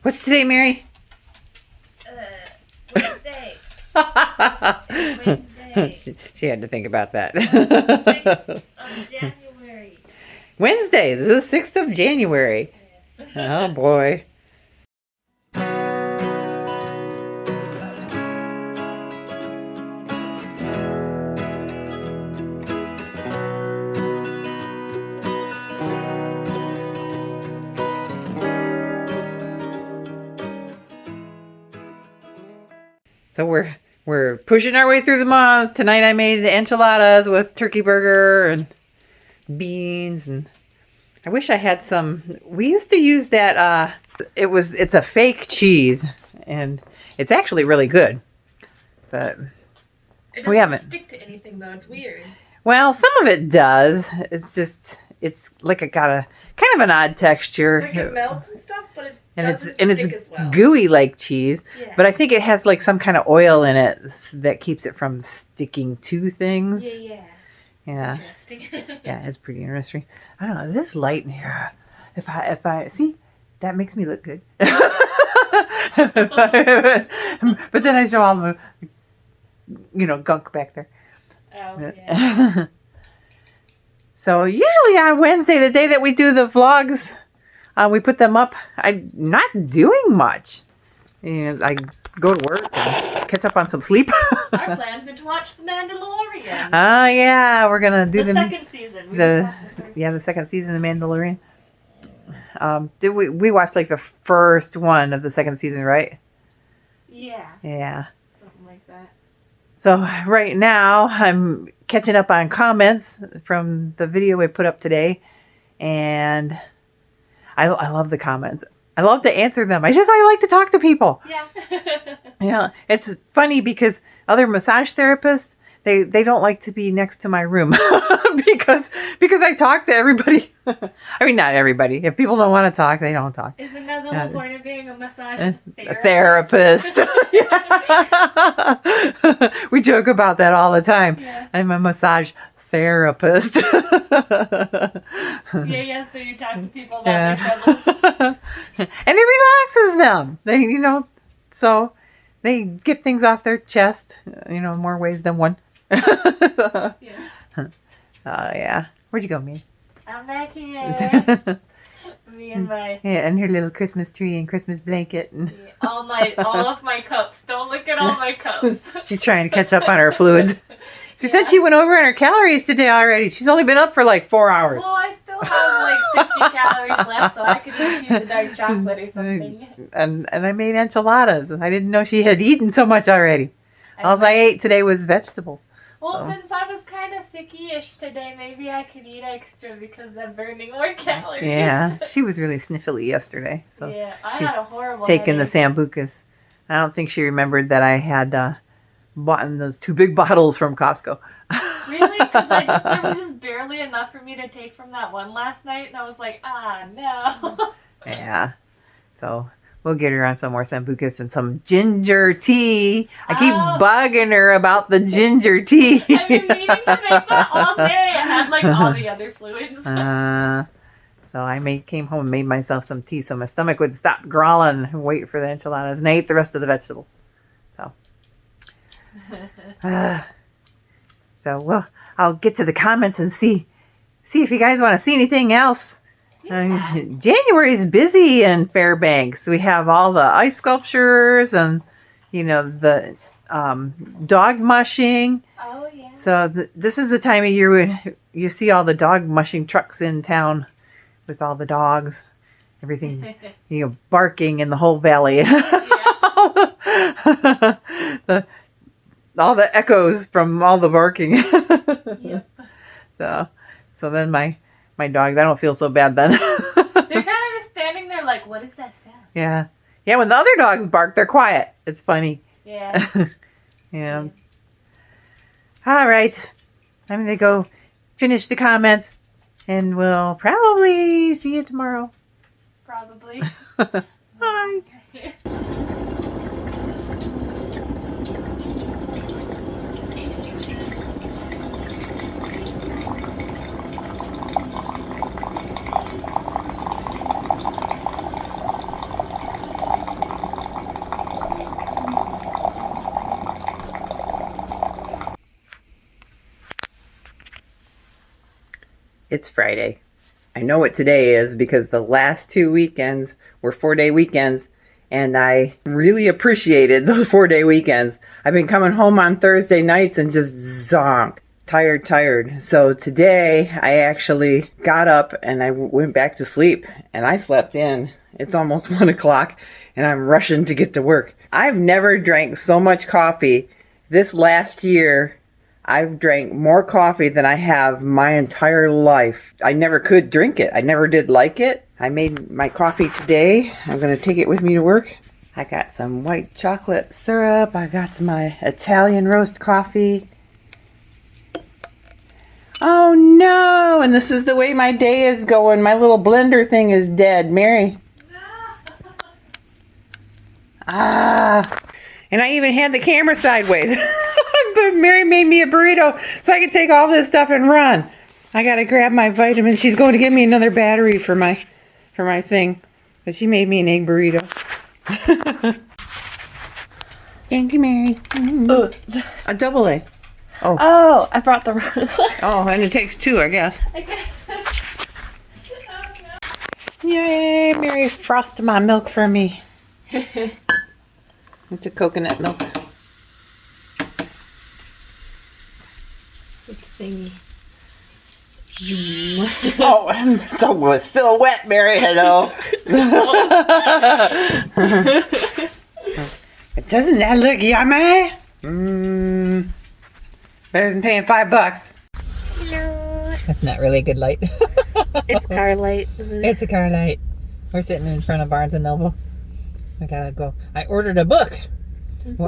What's today, Mary? Wednesday. Wednesday. She had to think about that. 6th of January. Wednesday. This is the 6th of January. Yes. Oh, boy. So we're pushing our way through the month. Tonight I made enchiladas with turkey burger and beans, and I wish I had some. We used to use that it's a fake cheese and it's actually really good. But It we haven't stick to anything though. It's weird. Well, some of it does. It's like it got a kind of an odd texture. Like it melts and stuff, but it And doesn't it's stick as well. gooey like cheese, Yeah. but I think it has like some kind of oil in it that keeps it from sticking to things. Yeah. Yeah, Interesting. yeah, it's pretty interesting. I don't know, this light in here. If I see, that makes me look good. But then I show all the, gunk back there. Oh, yeah. So usually on Wednesday, the day that we do the vlogs, we put them up. I'm not doing much. And I go to work and catch up on some sleep. Our plans are to watch The Mandalorian. Oh, yeah. We're going to do the second season. the second season of Mandalorian. We watched like the first one of the second season, right? Yeah. Yeah. Something like that. So right now I'm catching up on comments from the video we put up today, and I love the comments. I love to answer them. I like to talk to people. Yeah. Yeah, it's funny because other massage therapists, they don't like to be next to my room because I talk to everybody. I mean, not everybody. If people don't want to talk, they don't talk. Isn't that the whole point of being a massage Therapist? We joke about that all the time. Yeah. I'm a massage therapist. Yeah, so you talk to people about their troubles. And it relaxes them. So they get things off their chest, more ways than one. Yeah. Yeah. Where'd you go, me? I'm back here. Me and my... Yeah, and her little Christmas tree and Christmas blanket. And all of my cups. Don't look at all my cups. she's trying to catch up on her fluids. She said she went over on her calories today already. She's only been up for like 4 hours. Well, I still have like 50 calories left, so I could just use a dark chocolate or something. And I made enchiladas. I didn't know she had eaten so much already. All I ate today was vegetables. Well, since I was kind of sicky-ish today, maybe I could eat extra because I'm burning more calories. Yeah, she was really sniffly yesterday. So yeah, I she's had a horrible taking the headache. Sambucas. I don't think she remembered that I had bought those 2 big bottles from Costco. Really? Because there was just barely enough for me to take from that one last night, and I was like, no. Yeah. So we'll get her on some more Sambucas and some ginger tea. I keep bugging her about the ginger tea. I've been meaning to make that all day. I had like all the other fluids. So I came home and made myself some tea so my stomach would stop growling and wait for the enchiladas, and I ate the rest of the vegetables. So I'll get to the comments and see if you guys want to see anything else. Yeah. January is busy in Fairbanks. We have all the ice sculptures and the dog mushing. Oh yeah. So this is the time of year when you see all the dog mushing trucks in town with all the dogs, everything barking in the whole valley. All the echoes from all the barking. Yep. So then my dogs, I don't feel so bad then. They're kind of just standing there like, what is that sound? Yeah. Yeah, when the other dogs bark, they're quiet. It's funny. Yeah. Yeah. All right. I'm going to go finish the comments, and we'll probably see you tomorrow. Probably. Bye. It's Friday. I know what today is because the last 2 weekends were 4-day weekends, and I really appreciated those 4-day weekends. I've been coming home on Thursday nights and just zonk. Tired. So today I actually got up and I went back to sleep, and I slept in. It's almost 1 o'clock and I'm rushing to get to work. I've never drank so much coffee. This last year, I've drank more coffee than I have my entire life. I never could drink it. I never did like it. I made my coffee today. I'm going to take it with me to work. I got some white chocolate syrup. I got my Italian roast coffee. Oh no! And this is the way my day is going. My little blender thing is dead. Mary. And I even had the camera sideways. But Mary made me a burrito so I could take all this stuff and run. I gotta grab my vitamins. She's going to give me another battery for my thing. But she made me an egg burrito. Thank you, Mary. A double A. Oh, I brought the wrong one. Oh, and it takes 2, I guess. Oh, no. Yay, Mary frothed my milk for me. It's a coconut milk. Thingy. Oh, so it was still wet, Mary. Hello. Doesn't that look yummy? Better than paying $5. Hello. That's not really a good light. It's car light. It's a car light. We're sitting in front of Barnes & Noble. I gotta go. I ordered a book.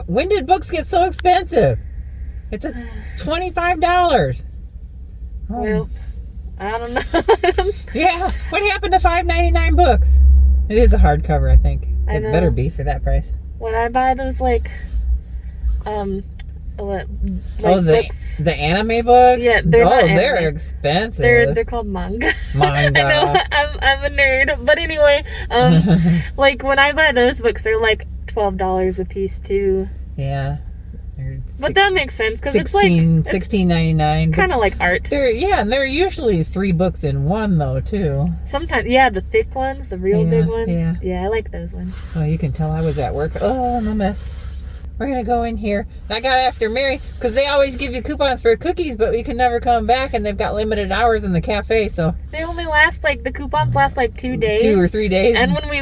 When did books get so expensive? It's $25. Oh. Well, I don't know. Yeah. What happened to $5.99 books? It is a hardcover, I think. I It know. better be for that price. When I buy those books, the anime books? Yeah, they're not they're anime. expensive. they're called manga. Manga. I know, I'm a nerd, but anyway, like when I buy those books, they're like $12 a piece too. Yeah. But that makes sense because it's like $16.99. kind of like art. And they're usually 3 books in one though too. Sometimes, the thick ones, the real big ones. Yeah, I like those ones. Oh, you can tell I was at work. Oh, I'm a mess. We're gonna go in here. I got after Mary because they always give you coupons for cookies, but we can never come back, and they've got limited hours in the cafe, so They only last the coupons last 2 days. 2 or 3 days. And when we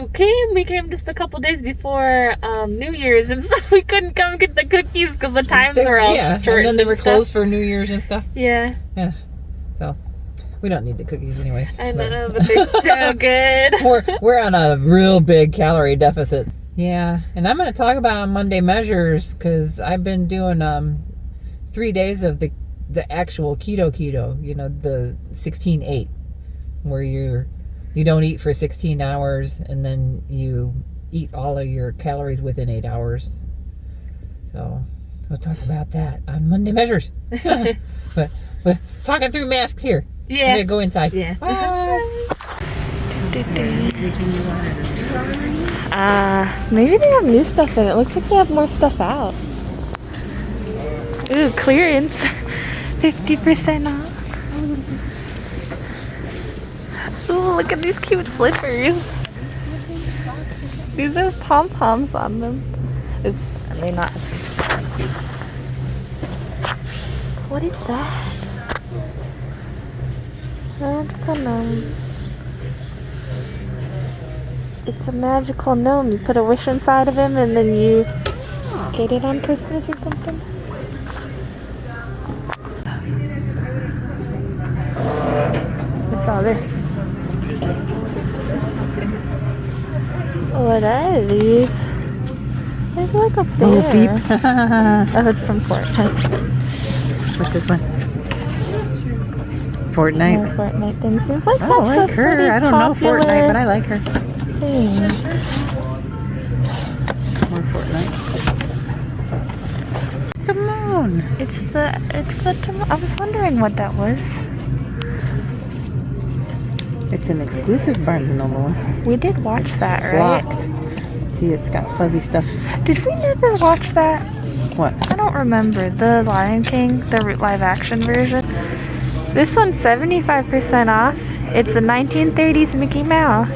came just a couple days before New Year's, and so we couldn't come get the cookies because the times were all short. And then they were stuff. closed for New Year's and stuff. Yeah. Yeah. So we don't need the cookies anyway. I know, but they're so good. We're on a real big calorie deficit. Yeah, and I'm going to talk about on Monday measures because I've been doing 3 days of the actual keto, the 16-8, where you don't eat for 16 hours and then you eat all of your calories within 8 hours. So we'll talk about that on Monday measures. but talking through masks here. Yeah. I'm going to go inside. Yeah. Bye. Maybe they have new stuff in it. Looks like they have more stuff out. Ooh, clearance. 50% off. Ooh, look at these cute slippers. These have pom-poms on them. Not. What is that? Magical gnome. It's a magical gnome. You put a wish inside of him and then you get it on Christmas or something. What's all this? What are these? There's like a bear. Oh, beep. Oh, it's from Fortnite. What's this one? Fortnite. More Fortnite things. Seems like I that's like a her. pretty I don't know popular Fortnite, but I like her. thing. More Fortnite. It's Timon. It's the I was wondering what that was. It's an exclusive Barnes & Noble one. We did watch that, right? Flocked. See, it's got fuzzy stuff. Did we never watch that? What? I don't remember. The Lion King, the live action version. This one's 75% off. It's a 1930s Mickey Mouse.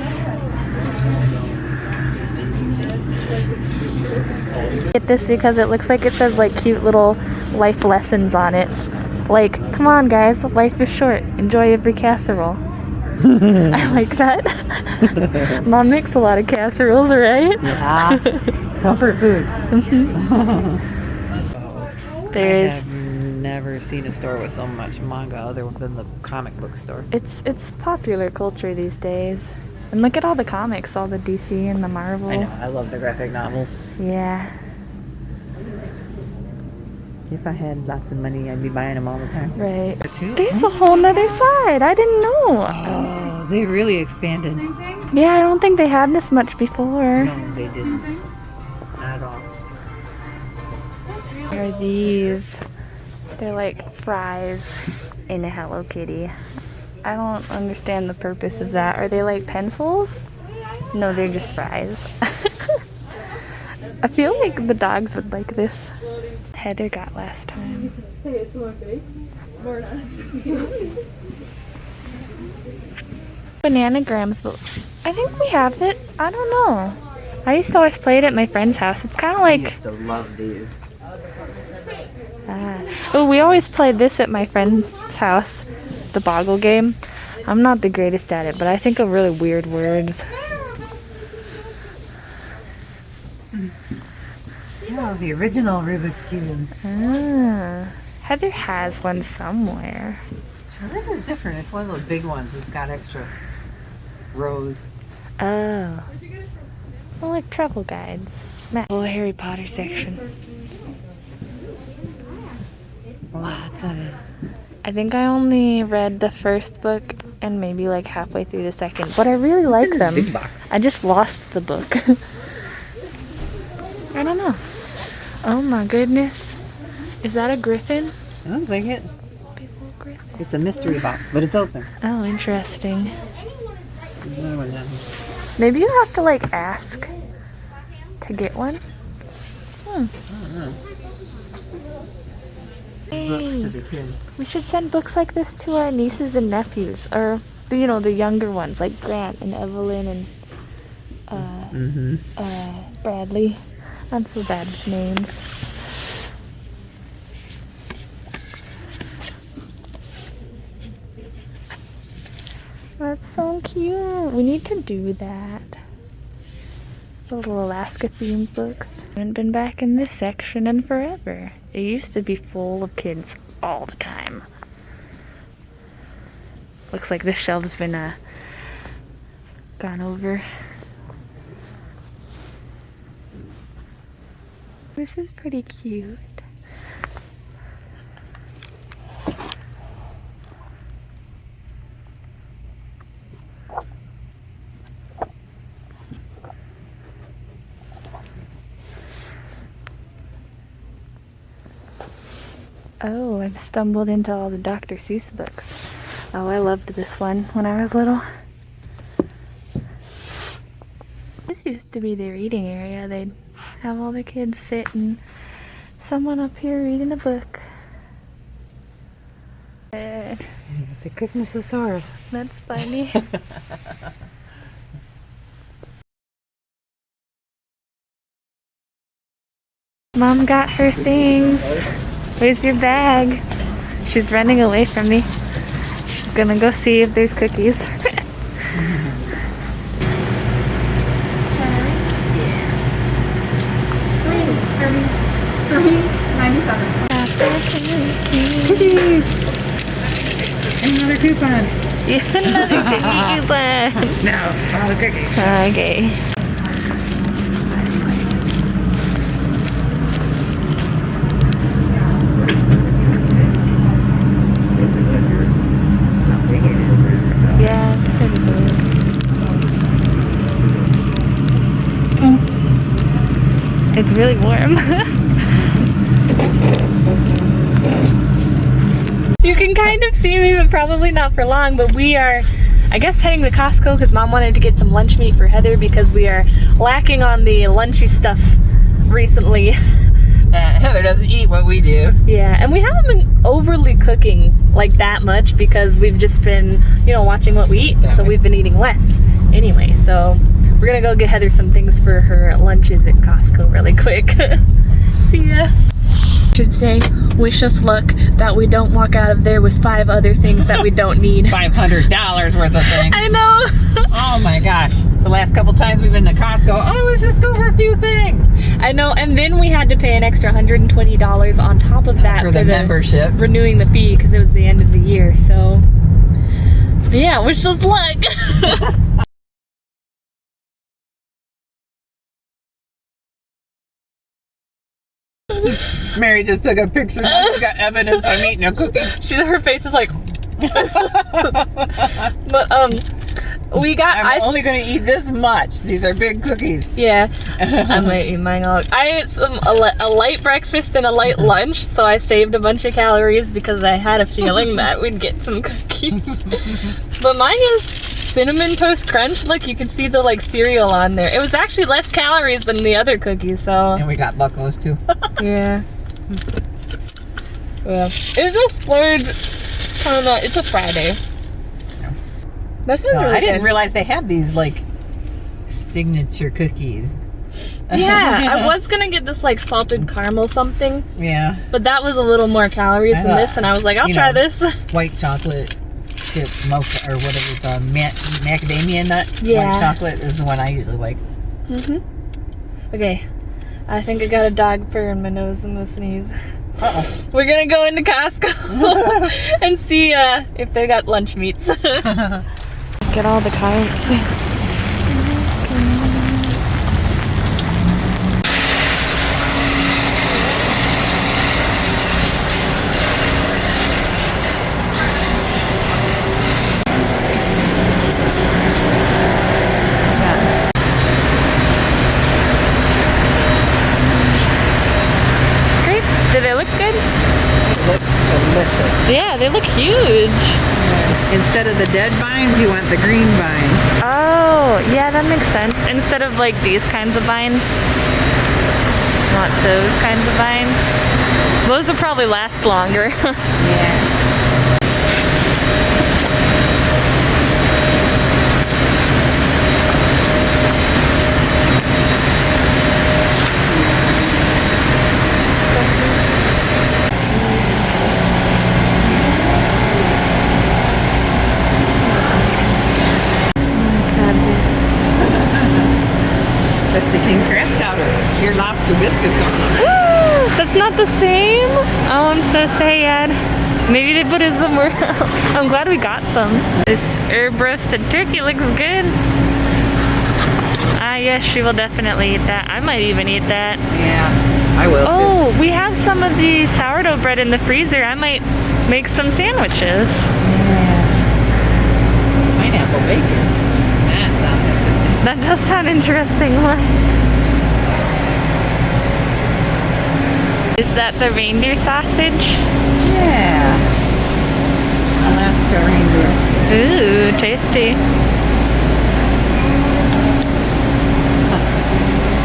Get this because it looks like it says like cute little life lessons on it. Like, come on guys, life is short. Enjoy every casserole. I like that. Mom makes a lot of casseroles, right? Yeah. Comfort food. There's. I have never seen a store with so much manga other than the comic book store. It's popular culture these days. And look at all the comics, all the DC and the Marvel. I know. I love the graphic novels. Yeah. If I had lots of money, I'd be buying them all the time. Right. There's a whole nother side. I didn't know. Oh, they really expanded. Yeah, I don't think they had this much before. No, they didn't. Not at all. What are these? They're like fries in a Hello Kitty. I don't understand the purpose of that. Are they like pencils? No, they're just fries. I feel like the dogs would like this. Heather got last time. Say it to my face. Or not. Bananagrams, but I think we have it. I don't know. I used to always play it at my friend's house. It's kind of like... I used to love these. Oh, we always played this at my friend's house, the Boggle game. I'm not the greatest at it, but I think of really weird words. Yeah, the original Rubik's Cube. Heather has one somewhere. This is different. It's one of those big ones. It's got extra rows. Oh. Well, like travel guides. Oh, Harry Potter section. Lots of it. I think I only read the first book and maybe like halfway through the second, but I really like them. Big box. I just lost the book. I don't know. Oh my goodness. Is that a griffin? Sounds like it. Big old griffin. It's a mystery box, but it's open. Oh, interesting. There's another one down here. Maybe you have to like ask to get one. I don't know. Books to the kids. We should send books like this to our nieces and nephews, or you know, the younger ones like Grant and Evelyn and Bradley. I'm so bad with names. That's so cute. We need to do that. The little Alaska themed books. I haven't been back in this section in forever. It used to be full of kids all the time. Looks like this shelf's been gone over. This is pretty cute. Oh, I've stumbled into all the Dr. Seuss books. Oh, I loved this one when I was little. This used to be their reading area. They'd have all the kids sit and someone up here reading a book. It's a Christmasosaurus. That's funny. Mom got her things. Where's your bag? She's running away from me. She's gonna go see if there's cookies. Cookies! Another coupon. Yes, another cookie coupon. No, all the cookies. Okay. Yeah, it's pretty good. It's really warm. You can kind of see me, but probably not for long. But we are, I guess, heading to Costco because Mom wanted to get some lunch meat for Heather because we are lacking on the lunchy stuff recently. Heather doesn't eat what we do. Yeah, and we haven't been overly cooking like that much because we've just been, you know, watching what we eat. So we've been eating less anyway. So we're gonna go get Heather some things for her lunches at Costco really quick. See ya. Should say, wish us luck that we don't walk out of there with 5 other things that we don't need. $500 worth of things. I know. Oh my gosh. The last couple times we've been to Costco, let's just go for a few things. I know, and then we had to pay an extra $120 on top of that for the membership. Renewing the fee because it was the end of the year. So, yeah, wish us luck. Mary just took a picture. She's got evidence I'm eating a cookie. Her face is like. But we got. I'm only going to eat this much. These are big cookies. Yeah, I might eat mine all. I ate a light breakfast and a light lunch, so I saved a bunch of calories because I had a feeling that we'd get some cookies. But mine is cinnamon toast crunch. Look, you can see the like cereal on there. It was actually less calories than the other cookies. So. And we got buckos too. Yeah. Yeah. It's just splurge. It's a Friday. That sounds really I didn't good. realize they had these like signature cookies. Yeah, I was gonna get this like salted caramel something. Yeah. But that was a little more calories than this, and I was like, I'll try this. White chocolate chip mocha or whatever it's called, macadamia nut. Yeah. White chocolate is the one I usually like. Okay, I think I got a dog fur in my nose and a sneeze. Uh-oh. We're gonna go into Costco and see if they got lunch meats. Get all the carts. Do they look good? They look delicious. Yeah, they look huge. Instead of the dead vines, you want the green vines. Oh, yeah, that makes sense. Instead of like these kinds of vines, want those kinds of vines. Those will probably last longer. Yeah. That's the king crab chowder. Your lobster biscuits going on. That's not the same? Oh, I'm so sad. Maybe they put it somewhere else. I'm glad we got some. This herb roasted turkey looks good. Ah, yes, she will definitely eat that. I might even eat that. Yeah, I will. Oh, we have some of the sourdough bread in the freezer. I might make some sandwiches. Yeah. Pineapple bacon. That sounds interesting. That does sound interesting. Is that the reindeer sausage? Yeah. Alaska reindeer. Ooh, tasty.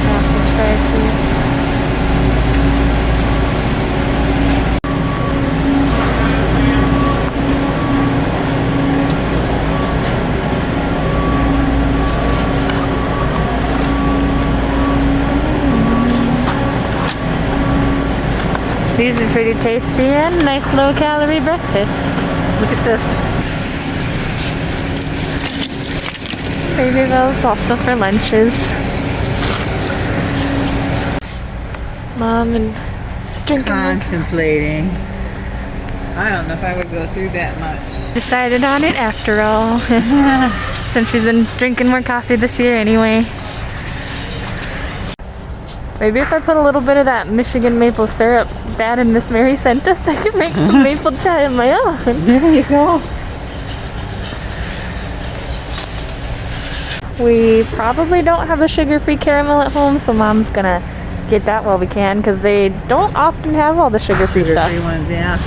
Sausage slices. These are pretty tasty and nice low-calorie breakfast. Look at this. Baby those also for lunches. Mom and drinking. Contemplating. I don't know if I would go through that much. Decided on it after all. Since she's been drinking more coffee this year anyway. Maybe if I put a little bit of that Michigan maple syrup Dad and Miss Mary sent us, I could make some maple chai of my own. There you go. We probably don't have a sugar-free caramel at home, so Mom's gonna get that while we can, because they don't often have all the sugar-free stuff. Sugar-free ones, yeah.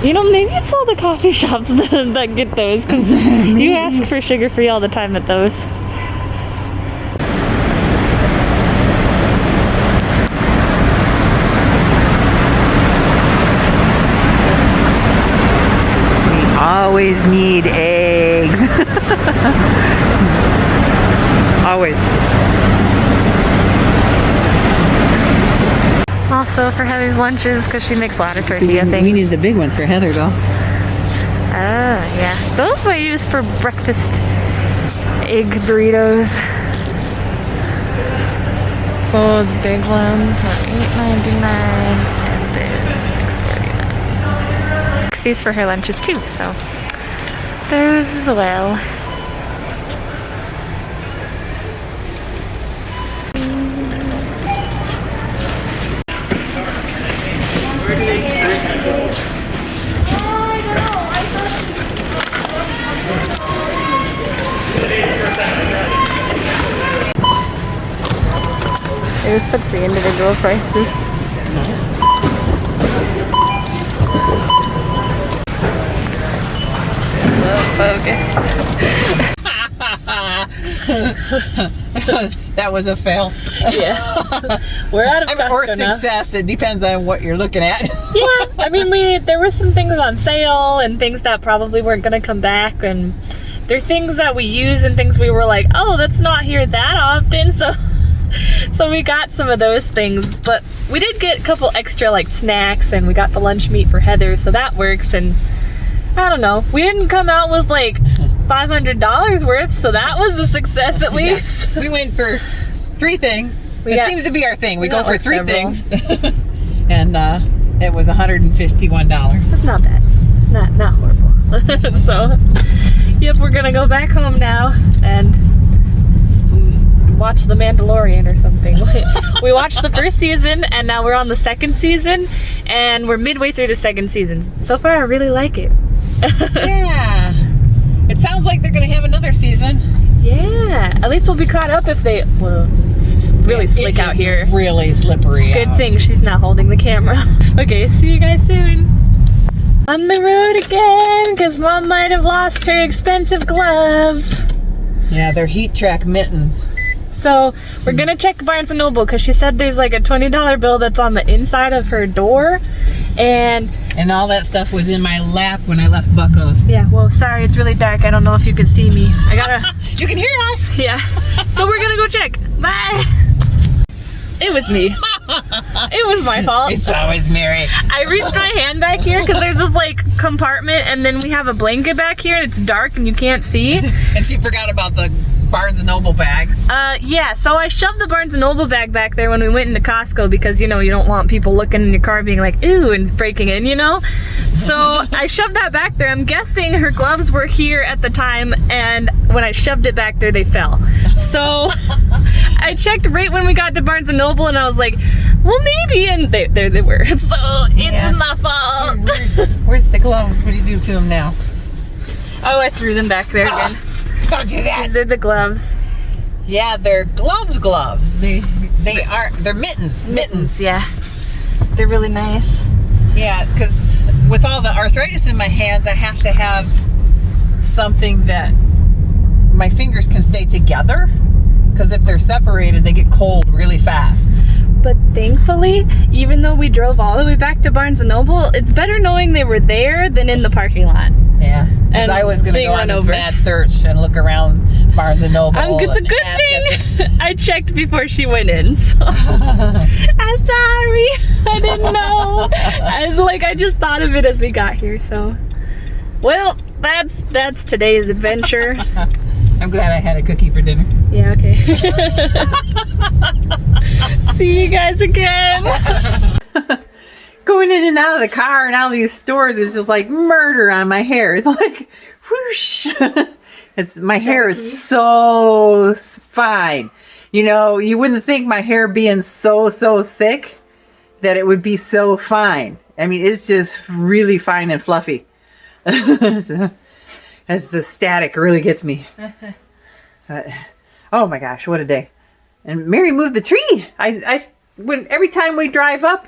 You know, maybe it's all the coffee shops that get those, because you ask for sugar-free all the time at those. always. Also for Heather's lunches, because she makes a lot of tortilla things. We need the big ones for Heather, though. Oh, yeah. Those I use for breakfast egg burritos. So the big ones are $8.99 and then $6.49. These for her lunches too, so those as well. It just puts the individual prices. Focus. That was a fail. Yeah. We're out of Costco or now. success. It depends on what you're looking at. Yeah, I mean, there were some things on sale and things that probably weren't going to come back, and there are things that we use and things we were like, oh, that's not here that often, so we got some of those things, but we did get a couple extra like snacks, and we got the lunch meat for Heather, so that works. And I don't know, we didn't come out with like $500 worth, so that was a success at least. Yeah. We went for 3 things. That seems to be our thing. We go for 3 things. And it was $151. That's not bad. It's not horrible. So, yep, we're gonna go back home now and watch The Mandalorian or something. We watched the first season, and now we're on the 2nd season, and we're midway through the 2nd season. So far, I really like it. Yeah. It sounds like they're going to have another season. Yeah. At least we'll be caught up if they, well, it's really slick out here. Really slippery. Good thing she's not holding the camera. Okay, see you guys soon. On the road again, because Mom might have lost her expensive gloves. Yeah, they're heat track mittens. So we're gonna check Barnes & Noble because she said there's like a $20 bill that's on the inside of her door, and all that stuff was in my lap when I left Bucko's. yeah, well, sorry, it's really dark. I don't know if you can see me. I gotta You can hear us. yeah. So we're gonna go check. Bye. It was me. It was my fault. It's always Mary. I reached my hand back here because there's this like compartment, and then we have a blanket back here, and it's dark and you can't see. And she forgot about the Barnes & Noble bag. Yeah, so I shoved the Barnes & Noble bag back there when we went into Costco because, you know, you don't want people looking in your car being like, ooh, and breaking in, you know? So I shoved that back there. I'm guessing her gloves were here at the time, and when I shoved it back there, they fell. So I checked right when we got to Barnes & Noble, and I was like, well, maybe, and there they were. So it's my fault. Where's the gloves? What do you do to them now? Oh, I threw them back there again. Don't do that. These are the gloves. Yeah, they're gloves. They're mittens. Yeah. They're really nice. Yeah, because with all the arthritis in my hands, I have to have something that my fingers can stay together, because if they're separated, they get cold really fast. But thankfully, even though we drove all the way back to Barnes & Noble, it's better knowing they were there than in the parking lot. Yeah, because I was going to go on this mad search and look around Barnes & Noble. It's a good thing I checked before she went in. So. I'm sorry. I didn't know. I just thought of it as we got here. So, well, that's today's adventure. I'm glad I had a cookie for dinner. Yeah, okay. See you guys again. Going in and out of the car and out of these stores is just like murder on my hair. It's like whoosh. My hair is so fine. You know, you wouldn't think my hair being so thick that it would be so fine. I mean, it's just really fine and fluffy. So, as the static really gets me. Oh my gosh, what a day. And Mary moved the tree. When every time we drive up,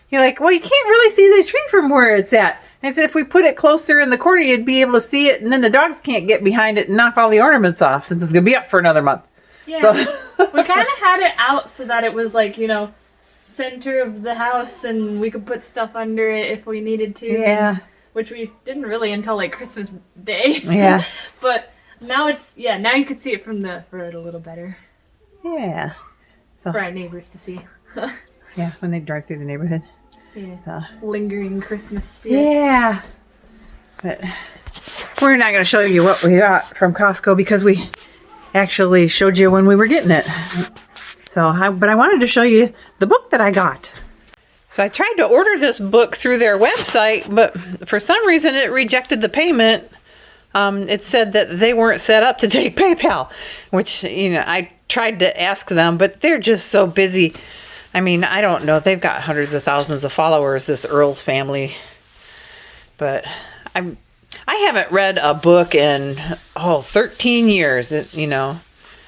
you're like, well, you can't really see the tree from where it's at. I said, if we put it closer in the corner, you'd be able to see it, and then the dogs can't get behind it and knock all the ornaments off, since it's going to be up for another month. Yeah, so we kind of had it out so that it was like, you know, center of the house, and we could put stuff under it if we needed to. Yeah. Which we didn't really until like Christmas Day. Yeah. But now now you can see it from the road a little better. Yeah. So For our neighbors to see. yeah, when they drive through the neighborhood. Yeah. Lingering Christmas spirit. Yeah. But we're not going to show you what we got from Costco because we actually showed you when we were getting it. But I wanted to show you the book that I got. So I tried to order this book through their website, but for some reason it rejected the payment. It said that they weren't set up to take PayPal, which, I tried to ask them, but they're just so busy. I mean, I don't know. They've got hundreds of thousands of followers, this Earls family. But I haven't read a book in, 13 years,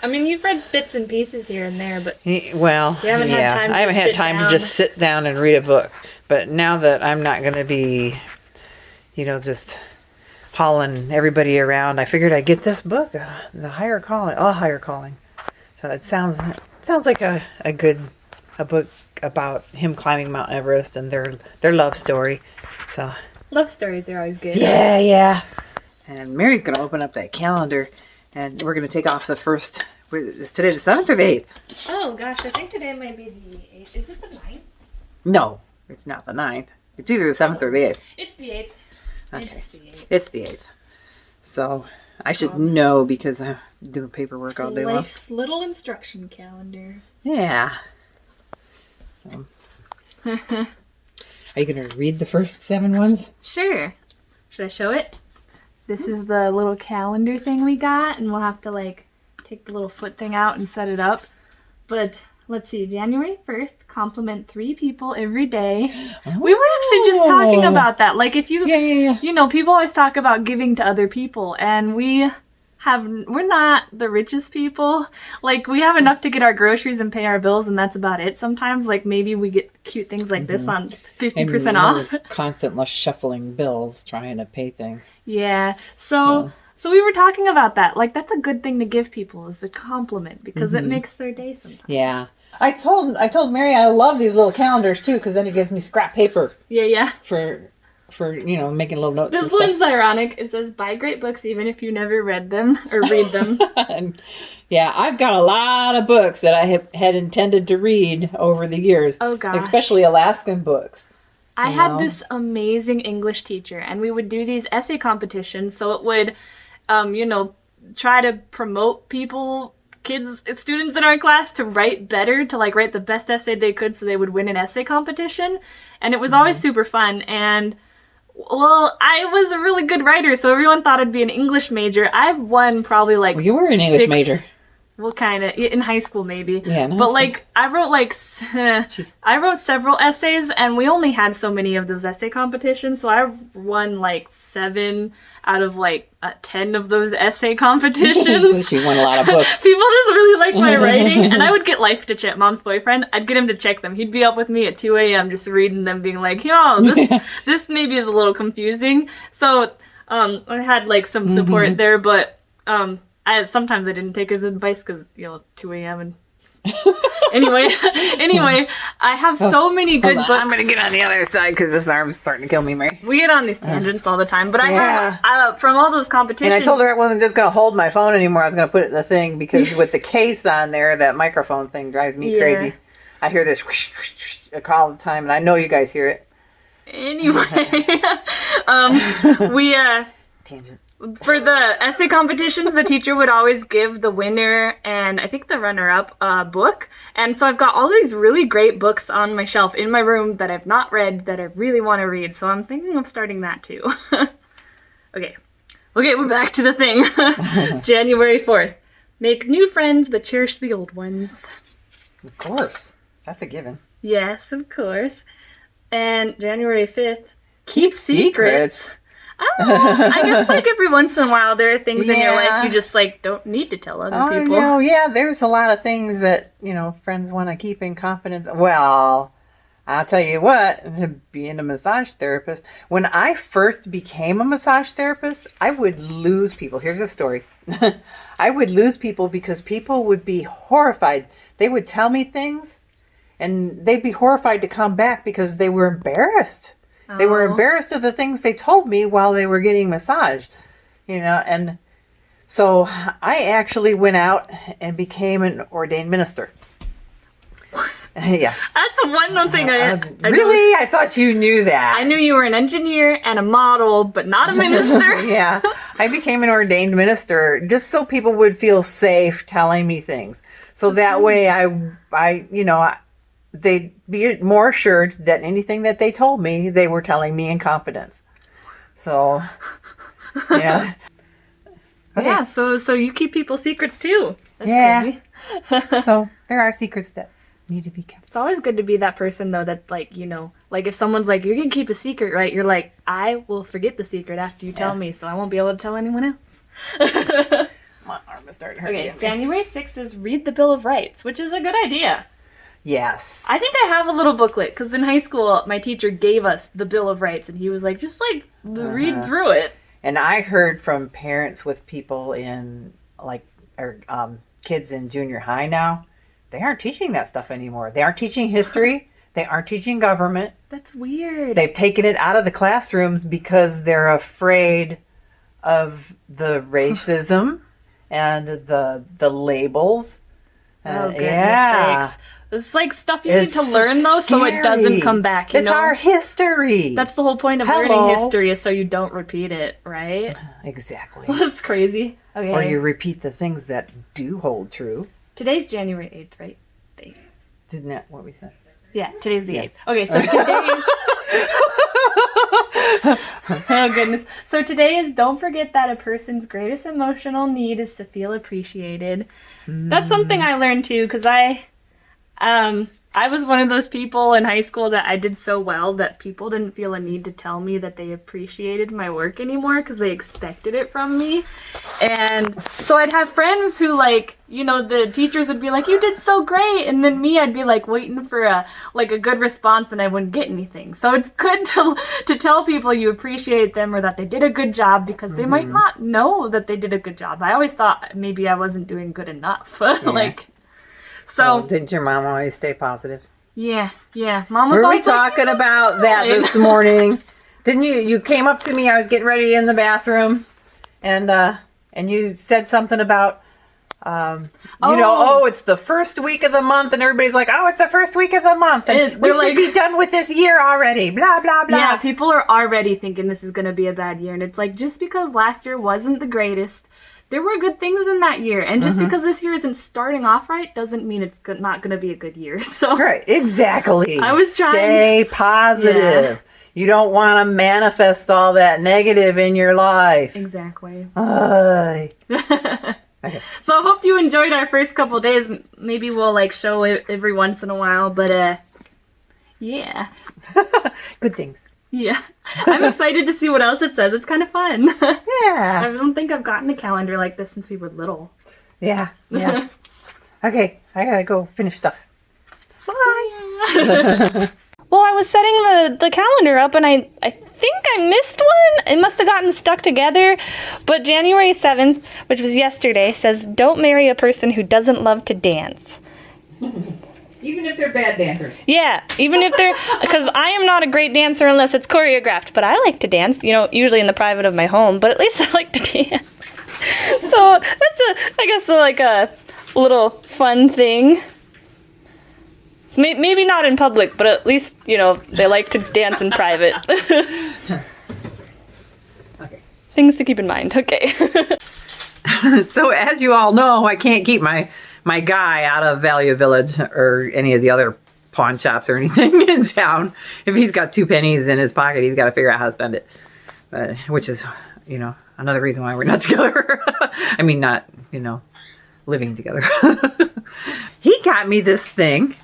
I mean, you've read bits and pieces here and there, but well, you haven't had time to I haven't had sit time down. to just sit down and read a book. But now that I'm not going to be, just hauling everybody around, I figured I'd get this book, The Higher Calling, A Higher Calling. So it sounds like a book about him climbing Mount Everest and their love story. So Love stories are always good. yeah. And Mary's going to open up that calendar. And we're going to take off the first. Is today the 7th or the 8th? Oh, gosh. I think today might be the 8th. Is it the 9th? No, it's not the 9th. It's either the 7th or the 8th. It's the 8th. Okay. It's the 8th. It's the 8th. So I should know because I'm doing paperwork all day long. Life's little instruction calendar. Yeah. So. Are you going to read the first 7 ones? Sure. Should I show it? This is the little calendar thing we got, and we'll have to, take the little foot thing out and set it up. But, let's see, January 1st, compliment 3 people every day. Oh. We were actually just talking about that. If you, Yeah. People always talk about giving to other people, and we're not the richest people. We have enough to get our groceries and pay our bills, and that's about it. Sometimes, maybe we get cute things like this on 50% off. Constantly shuffling bills, trying to pay things. Yeah. So we were talking about that. That's a good thing to give people is a compliment because it makes their day sometimes. Yeah. I told Mary I love these little calendars too because then it gives me scrap paper Yeah. for making little notes This and stuff. one's ironic. It says buy great books even if you never read them or read them. And, yeah, I've got a lot of books that I had intended to read over the years. Oh, gosh. Especially Alaskan books. I had this amazing English teacher, and we would do these essay competitions. So it would, try to promote students in our class to write better, to write the best essay they could so they would win an essay competition. And it was always super fun. And, well, I was a really good writer, so everyone thought I'd be an English major. I've won probably Well, you were an English major. Well, kind of. In high school, maybe. Yeah, in high but, school. I wrote several essays, and we only had so many of those essay competitions, so I won, 7 out of, 10 of those essay competitions. So she won a lot of books. People just really like my writing, and I would get Life to check. Mom's boyfriend, I'd get him to check them. He'd be up with me at 2 a.m. just reading them, being like, this maybe is a little confusing. So, I had, some support there, but, sometimes I didn't take his advice because, 2 a.m. and... anyway, I have so many good books. I'm going to get on the other side because this arm's starting to kill me, Mary. We get on these tangents all the time, but I have, from all those competitions... And I told her I wasn't just going to hold my phone anymore. I was going to put it in the thing because with the case on there, that microphone thing drives me crazy. I hear this whoosh, whoosh, whoosh, all the time, and I know you guys hear it. Anyway, we... Tangent. For the essay competitions, the teacher would always give the winner and I think the runner-up a book. And so I've got all these really great books on my shelf in my room that I've not read that I really want to read. So I'm thinking of starting that too. Okay, we're back to the thing. January 4th. Make new friends, but cherish the old ones. Of course. That's a given. Yes, of course. And January 5th. Keep secrets. I guess every once in a while there are things in your life you just don't need to tell other people. Oh, yeah, there's a lot of things that, friends want to keep in confidence. Well, I'll tell you what, being a massage therapist, when I first became a massage therapist, I would lose people. Here's a story. I would lose people because people would be horrified. They would tell me things and they'd be horrified to come back because they were embarrassed. They were embarrassed of the things they told me while they were getting massaged, and So I actually went out and became an ordained minister. Yeah. That's one thing I Really? I thought you knew that. I knew you were an engineer and a model, but not a minister. Yeah. I became an ordained minister just so people would feel safe telling me things. So that way they'd be more assured that anything that they told me, they were telling me in confidence. So, yeah. Okay. Yeah, so you keep people's secrets too. That's Yeah. crazy. So there are secrets that need to be kept. It's always good to be that person though that like, like if someone's like, you're gonna keep a secret, right? You're like, I will forget the secret after you tell me, so I won't be able to tell anyone else. My arm is starting to hurt. Okay, again. January 6th is Read the Bill of Rights, which is a good idea. Yes. I think I have a little booklet because in high school, my teacher gave us the Bill of Rights and he was like, just like read through it. And I heard from parents with people in kids in junior high now, they aren't teaching that stuff anymore. They aren't teaching history. They aren't teaching government. That's weird. They've taken it out of the classrooms because they're afraid of the racism and the labels. Oh, goodness sakes. It's like stuff you need to learn, though, so it doesn't come back, It's our history. That's the whole point of learning history is so you don't repeat it, right? Exactly. That's crazy. Okay. Or you repeat the things that do hold true. Today's January 8th, right? Isn't that what we said? Yeah, today's the 8th. Okay, so today's... Oh, goodness. So today is don't forget that a person's greatest emotional need is to feel appreciated. That's something I learned, too, because I was one of those people in high school that I did so well that people didn't feel a need to tell me that they appreciated my work anymore because they expected it from me. And so I'd have friends who the teachers would be like, you did so great. And then me, I'd be like waiting for a good response and I wouldn't get anything. So it's good to tell people you appreciate them or that they did a good job because they might not know that they did a good job. I always thought maybe I wasn't doing good enough. Yeah. So didn't your mom always stay positive? Yeah. Mom was Were we always talking about that this morning? Didn't you? You came up to me. I was getting ready in the bathroom, and you said something about, it's the first week of the month, and everybody's like, oh, it's the first week of the month, and we should be done with this year already. Blah blah blah. Yeah, people are already thinking this is going to be a bad year, and it's like just because last year wasn't the greatest. There were good things in that year, and just because this year isn't starting off right doesn't mean it's not going to be a good year. So right, exactly. I was trying Stay positive. Yeah. You don't want to manifest all that negative in your life. Exactly. Okay. So I hope you enjoyed our first couple days. Maybe we'll show it every once in a while, but yeah. Good things. Yeah. I'm excited to see what else it says. It's kind of fun. Yeah. I don't think I've gotten a calendar like this since we were little. Yeah. Okay, I gotta go finish stuff. Bye. Well, I was setting the calendar up and I think I missed one. It must have gotten stuck together. But January 7th, which was yesterday, says don't marry a person who doesn't love to dance. Even if they're bad dancers. Yeah, even if they're... Because I am not a great dancer unless it's choreographed, but I like to dance, usually in the private of my home, but at least I like to dance. So that's a little fun thing. So maybe not in public, but at least, they like to dance in private. Okay. Things to keep in mind. Okay. So as you all know, I can't keep my guy out of Value Village or any of the other pawn shops or anything in town. If he's got 2 pennies in his pocket, he's got to figure out how to spend it. Which is, another reason why we're not together. I mean, not, living together. He got me this thing.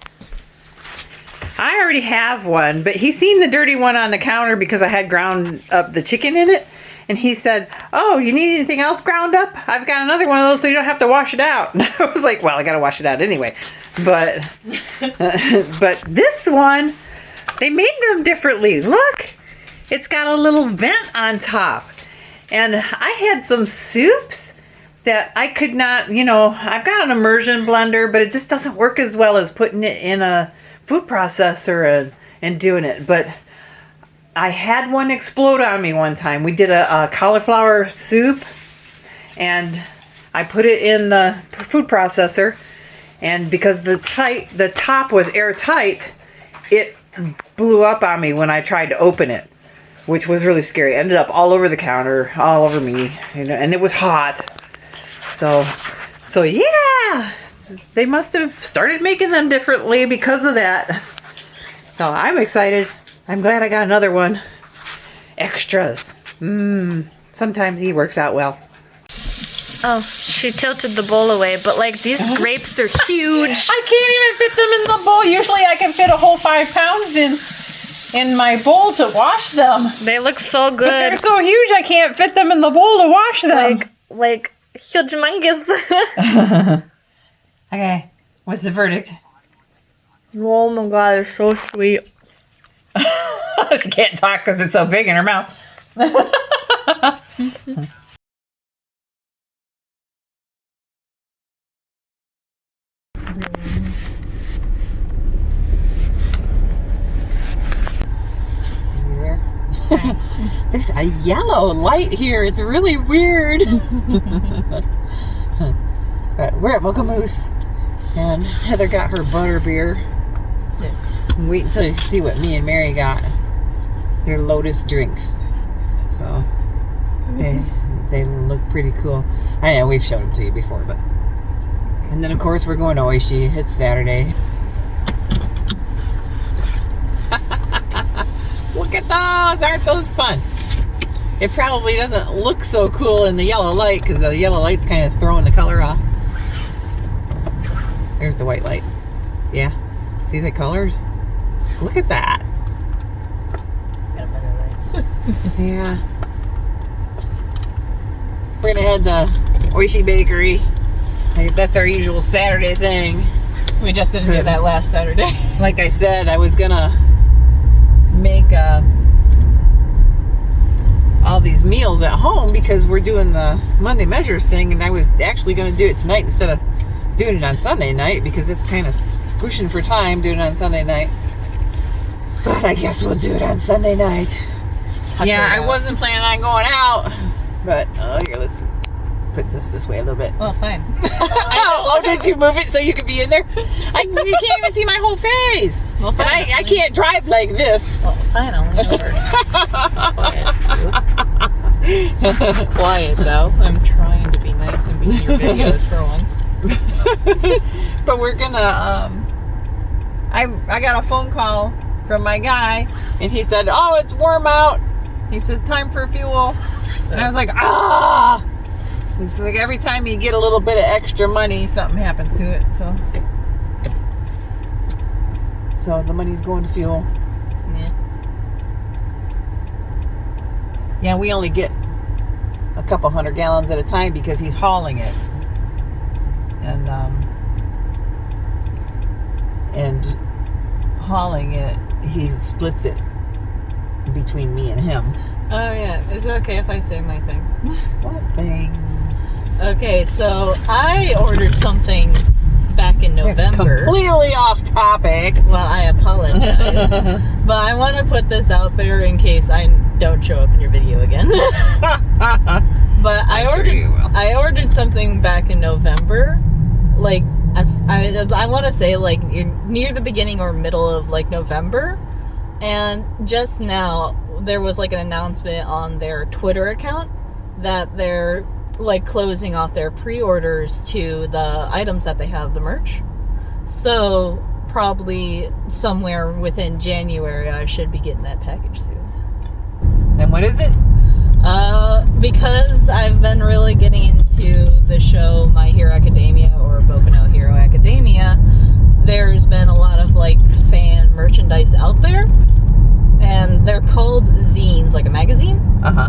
I already have one, but he's seen the dirty one on the counter because I had ground up the chicken in it. And he said, oh, you need anything else ground up? I've got another one of those so you don't have to wash it out. And I was like, well, I got to wash it out anyway. But this one, they made them differently. Look, it's got a little vent on top. And I had some soups that I could not, I've got an immersion blender, but it just doesn't work as well as putting it in a food processor and doing it. But I had one explode on me one time. We did a cauliflower soup, and I put it in the food processor, and because the top was airtight, it blew up on me when I tried to open it, which was really scary. It ended up all over the counter, all over me, and it was hot. So yeah, they must have started making them differently because of that. So I'm excited. I'm glad I got another one. Extras. Sometimes he works out well. Oh, she tilted the bowl away, but like these grapes are huge. I can't even fit them in the bowl. Usually I can fit a whole 5 pounds in my bowl to wash them. They look so good. But they're so huge I can't fit them in the bowl to wash them. Like huge humongous. Okay, what's the verdict? Oh my god, they're so sweet. She can't talk because it's so big in her mouth. There's a yellow light here. It's really weird. But we're at Mocha Moose, and Heather got her butter beer. Wait until you see what me and Mary got. They're Lotus drinks. So they look pretty cool. I know we've showed them to you before, but. And then of course we're going to Oishi. It's Saturday. Look at those! Aren't those fun? It probably doesn't look so cool in the yellow light because the yellow light's kind of throwing the color off. There's the white light. Yeah. See the colors? Look at that. Got better lights. Yeah. We're gonna head to Oishi Bakery. That's our usual Saturday thing. We just didn't do that last Saturday. Like I said, I was gonna make all these meals at home because we're doing the Monday Measures thing, and I was actually gonna do it tonight instead of doing it on Sunday night because it's kind of squishing for time doing it on Sunday night. But I guess we'll do it on Sunday night. Yeah, I wasn't planning on going out, but here, let's put this way a little bit. Well, fine. Oh, did you move it so you could be in there? You can't even see my whole face. Well, fine. And I can't drive like this. Well, fine, I'll lean over. Quiet. Quiet, though. I'm trying to be nice and be in your videos for once. But we're gonna, I got a phone call from my guy, and he said, oh, it's warm out. He says, time for fuel. And I was like, ah! It's like every time you get a little bit of extra money, something happens to it. So the money's going to fuel. Yeah, we only get a couple 100 gallons at a time because he's hauling it. And hauling it, he splits it between me and him. Oh, yeah. Is it okay if I say my thing? What thing? Okay, so I ordered something back in November. Completely off topic. Well, I apologize. But I want to put this out there in case I don't show up in your video again. But I ordered something back in November. Like, I want to say, like, near the beginning or middle of, like, November. And just now, there was, like, an announcement on their Twitter account that they're, like, closing off their pre-orders to the items that they have, the merch. So, probably somewhere within January, I should be getting that package soon. And what is it? Because I've been really getting into the show My Hero Academia or Boku no Hero Academia, there's been a lot of, like, fan merchandise out there. And they're called zines, like a magazine. Uh-huh.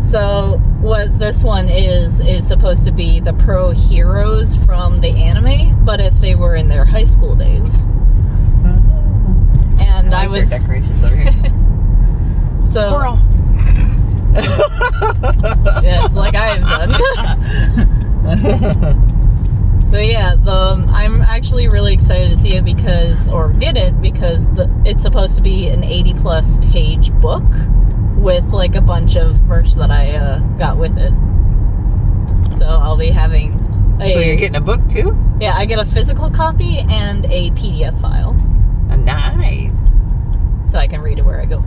So what this one is supposed to be the pro heroes from the anime, but if they were in their high school days. And I was decorations over here. so Squirrel. yes, like I have done. But yeah, I'm actually really excited to see it because it's supposed to be an 80+ page book with like a bunch of merch that I got with it. So I'll be having So you're getting a book too? Yeah, I get a physical copy and a PDF file. Nice. So I can read it where I go.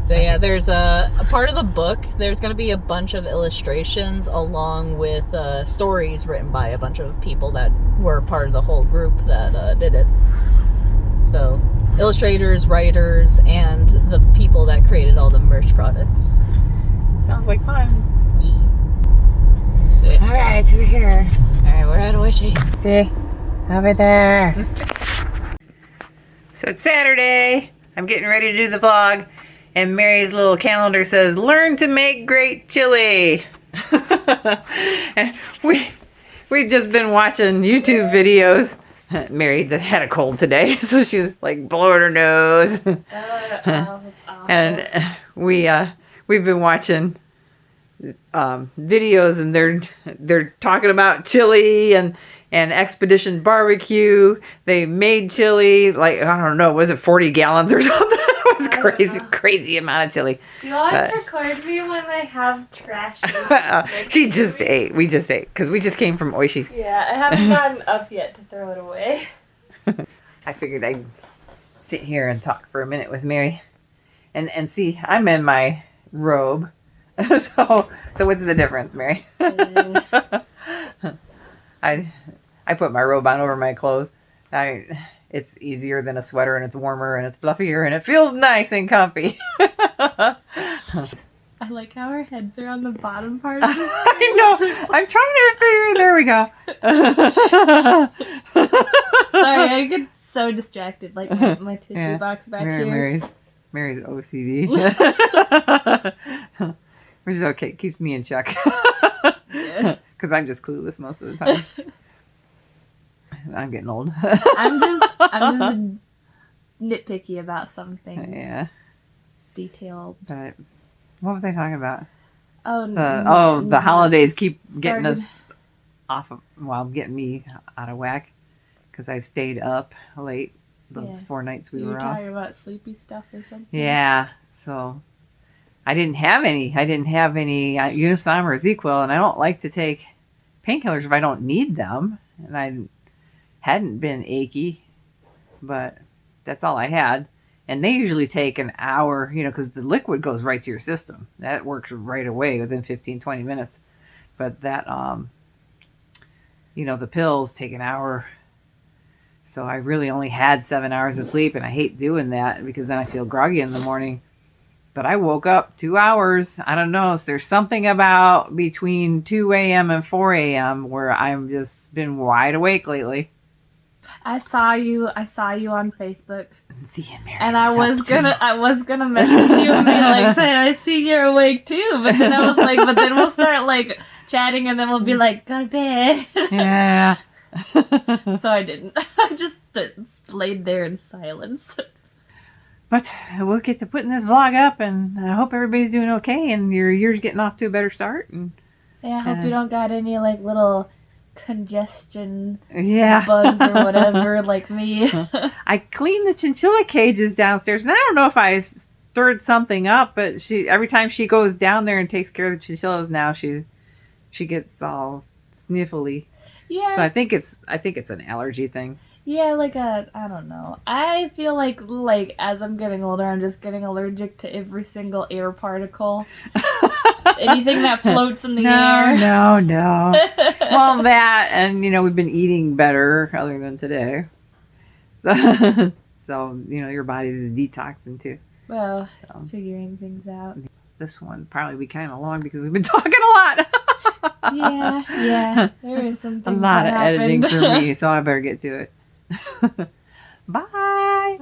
So yeah, there's a part of the book, there's going to be a bunch of illustrations along with stories written by a bunch of people that were part of the whole group that did it. So illustrators, writers, and the people that created all the merch products. Sounds like fun. So, yeah. All right, so we're here. All right, we're at Oishi. See? Over there. So it's Saturday. I'm getting ready to do the vlog. And Mary's little calendar says, learn to make great chili. And we've just been watching YouTube videos. Mary had a cold today, so she's like blowing her nose. And we've been watching videos, and they're talking about chili and Expedition Barbecue. They made chili, like, I don't know, was it 40 gallons or something? It was crazy amount of chili. You always record me when I have trash. She just ate. We just ate because we just came from Oishi. Yeah, I haven't gotten up yet to throw it away. I figured I'd sit here and talk for a minute with Mary, and see. I'm in my robe, so what's the difference, Mary? I put my robe on over my clothes. It's easier than a sweater, and it's warmer, and it's fluffier, and it feels nice and comfy. I like how our heads are on the bottom part of it. I know. I'm trying to figure. There we go. Sorry, I get so distracted. Like my tissue box back here. Mary's OCD. Which is okay. It keeps me in check. Because I'm just clueless most of the time. I'm getting old. I'm just nitpicky about some things. Yeah. Detailed. But what was I talking about? The holidays keep getting us off of, getting me out of whack because I stayed up late those 4 nights we were off. You were talking about sleepy stuff or something? Yeah. So I didn't have any Unisom or ZQL, and I don't like to take painkillers if I don't need them. And I hadn't been achy, but that's all I had. And they usually take an hour, because the liquid goes right to your system. That works right away within 15, 20 minutes. But that, the pills take an hour. So I really only had 7 hours of sleep, and I hate doing that because then I feel groggy in the morning. But I woke up 2 hours. I don't know. So there's something about between 2 a.m. and 4 a.m. where I've just been wide awake lately. I saw you on Facebook. See you, Mary. And I was gonna message you and be like, say, I see you're awake too. But then I was like, but then we'll start like chatting, and then we'll be like, go to bed. Yeah. So I didn't. I just laid there in silence. But we'll get to putting this vlog up, and I hope everybody's doing okay, and your year's getting off to a better start. And yeah, I hope you don't got any like little congestion bugs or whatever like me. I cleaned the chinchilla cages downstairs, and I don't know if I stirred something up, but every time she goes down there and takes care of the chinchillas now, she gets all sniffly. Yeah. So I think it's an allergy thing. Yeah, I don't know. I feel like as I'm getting older, I'm just getting allergic to every single air particle. Anything that floats in the air. No. Well, that, and, we've been eating better other than today. So your body is detoxing too. Well, figuring things out. This one probably be kind of long because we've been talking a lot. Yeah. There is some things a lot that of happened. editing for me, so I better get to it. Bye.